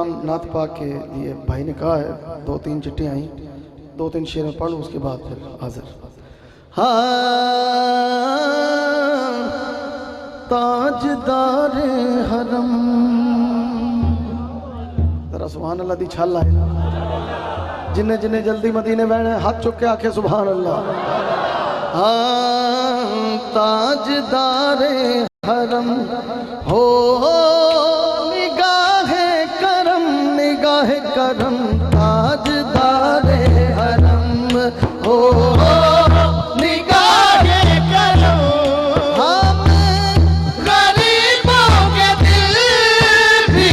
कलाम नात पाक के लिए भाई ने कहा है, 2-3 चिट्ठियाँ आई, 2-3 शेर में पढ़ लूँ, उसके बाद फिर हाजिर। हाँ, ताजदार हरम, जरा सुभान अल्लाह दी छाल आए ना, जिन्हें जिन्हें जल्दी मदीने बहने हाथ चुक के आखे सुभान अल्लाह। हाँ, ताजदार हरम हो निगाहे करम, निगाहे करम, ताजदार हरम हो निगाहे करम, हम गरीबों के दिल भी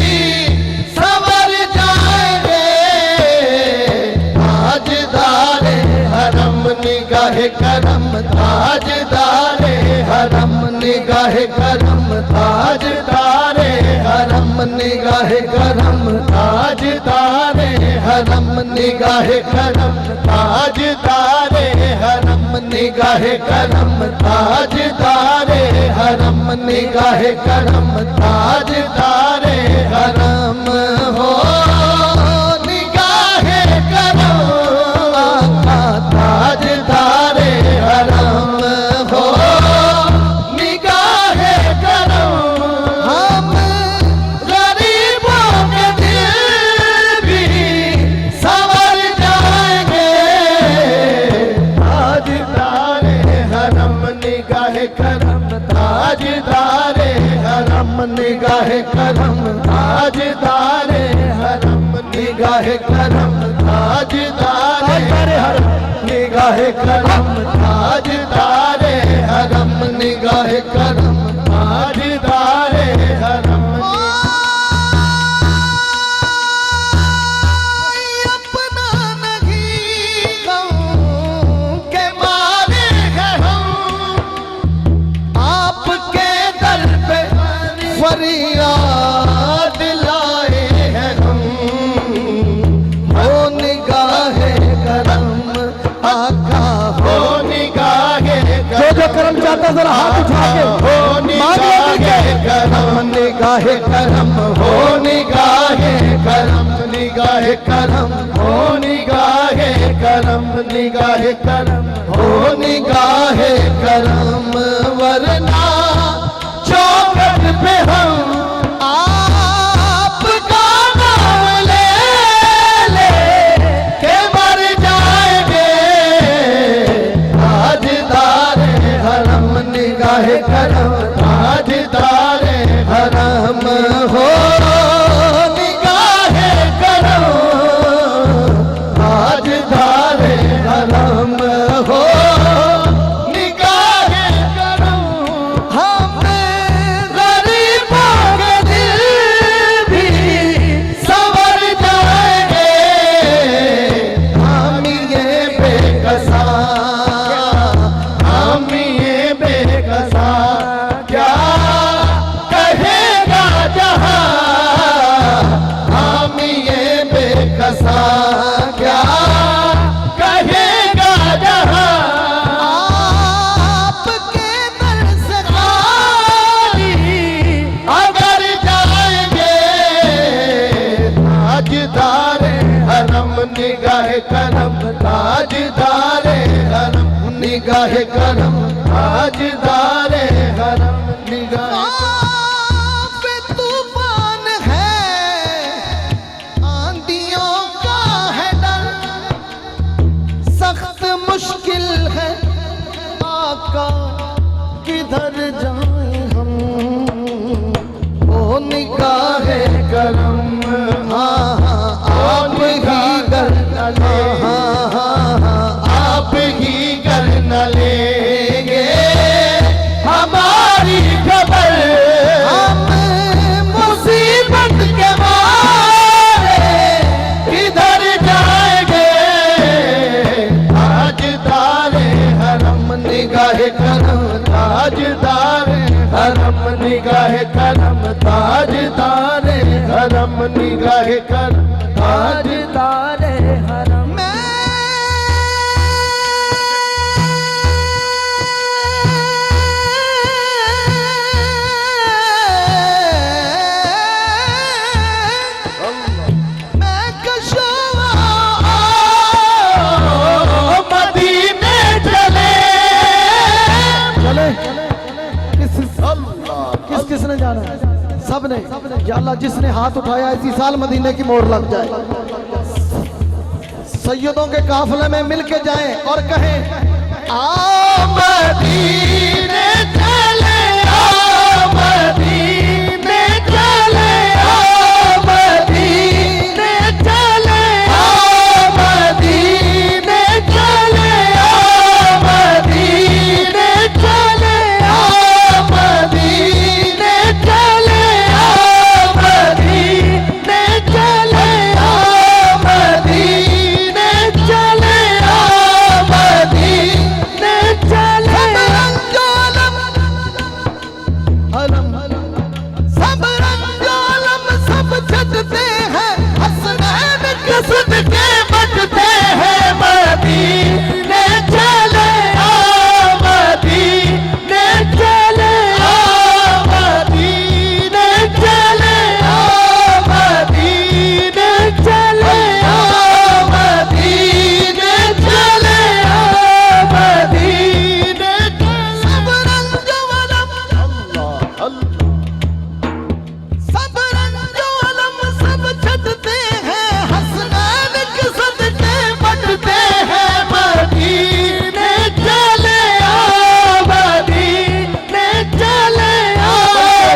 संवर जाएंगे, ताजदार हरम निगाहे करम, ताजदार हरम निगाहे करम, ताजदार हरम निगाहे करम, ताजदार हरम निगाहे करम, ताजदार हरम निगाहे करम, ताजदार हरम निगाहे करम, ताजदार हरम हो निगाहे करम, आका ताजदार हरम हो निगाहे करम, हम गरीबों के दिल भी संवर जाएंगे, ताजदार हरम निगाहे करम, ताजदार हरम निगाहे करम, ताजदार हरम निगाहे करम, ताजदार हरम निगाहे करम, ताजदार हरम निगाहे करम, ताजदार हरम। अपना नहीं गम के मारे हैं हम, आपके दर पे फरियाद लाए हैं हम, हो निगाहे करम आका हो निगाहे करम, जो करम चाहता जरा हाथ उठा के हो निगाहे करम, निगाहे करम हो निगाहे करम, निगाहे करम हो निगाहे करम, निगाहे करम हो निगाहे करम, वरना चौखट पे हम आपका नाम ले ले के मर जाएंगे, ताजदार हरम निगाहे करम, ताजदार हरम हो निगाहे करम, ताजदार हरम हो निगाहे करम, हम गरीबों के दिल भी संवर जाएंगे, हम ये बेकसा, हम ये बेकसा क्या कहेगा जहां, हम ये बेकसा क्या कहेगा जहां, आपके दर से खाली अगर जाएंगे, ताजदार हरम निगाहे करम, ताजदार हरम निगाहे करम, ताजदार हरम निगाहे करम। तूफान है आंधियों का है डर, सख्त मुश्किल है आका किधर जाएं हम, ओ निगाहे करम, हाँ हाँ आप ही कर न ले, हाँ हाँ हाँ आप ही कर न लेंगे हमारी खबर, हम मुसीबत के मारे किधर जाएंगे, ताजदार हरम निगाहे करम, ताजदार हरम निगाहे करम, ताजदार हरम निगाहे करम, ताजदार हरम। सबने या अल्लाह जिसने हाथ उठाया इसी साल मदीने की मोहर लग जाए। सैयदों के काफिले में मिलके जाएं और कहें आ मदीने चले, आ मदीने चले, आ मदीने चले, आ मदीने चले, आ मदीने चले, आ मदीने चले, आ मदीने चले, आ मदीने चले, आ मदीने चले। अलम सब रंगोलम सब छटते हैं, हसनैन कसद के बटते हैं। मदीने चले, आ मदीने चले, आ मदीने चले, आ मदीने चले, आ मदीने चले, आ मदीने चले। सब रंगोलम सब रंगोलम सब छटते हैं, हसनैन कसद के बटते हैं। मदीने चले, आ मदीने चले, आ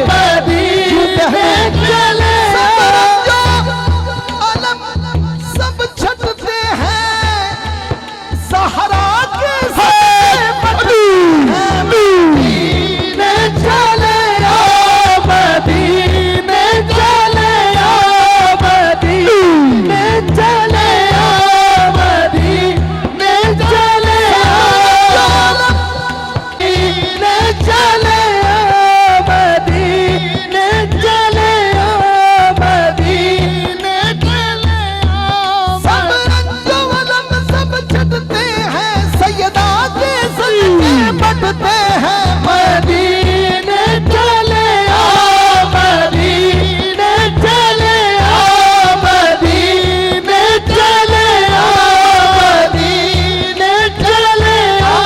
मदीने चले। सब रंगोलम सब छटते हैं, सहरा के सदके बटते हैं। मदीने चले, आ मदीने चले, आ मदीने चले, आ मदीने चले, आ मदीने चले, आ मदीने चले, आ मदीने चले। सब रंगोलम सब छटते हैं, सैयदा के सदके बटते हैं। मदीने चले, आ मदीने चले, आ मदीने चले, आ मदीने चले, आ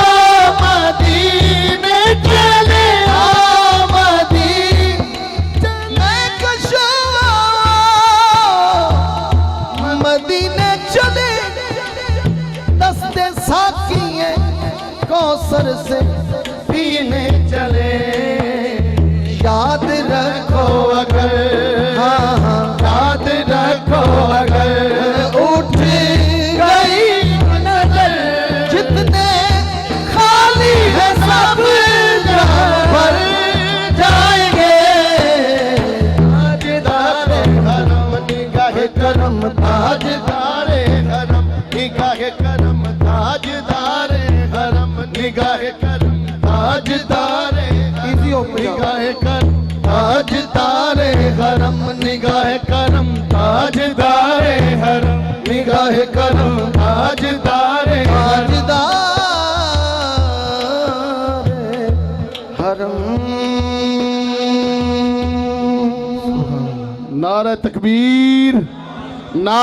मदीने चले, आ मदीने कशवा मदीने चले। दस्ते साकिए कौसर से पीने चले। याद रखो अगर, हाँ हाँ याद रखो अगर उठ गई नजर, जितने खाली है सब जहां भर जाएंगे। ताजदारे हरम निगाहे करम, ताजदारे हरम निगाहे करम, ताजदारे हरम निगाहे करम, ताजदारे निगाहे करम, ताजदारे हरम निगाहे करम, ताजदारे हरम निगाहे करम, ताजदारे ताजदारे हरम। नारे तकबीर, ना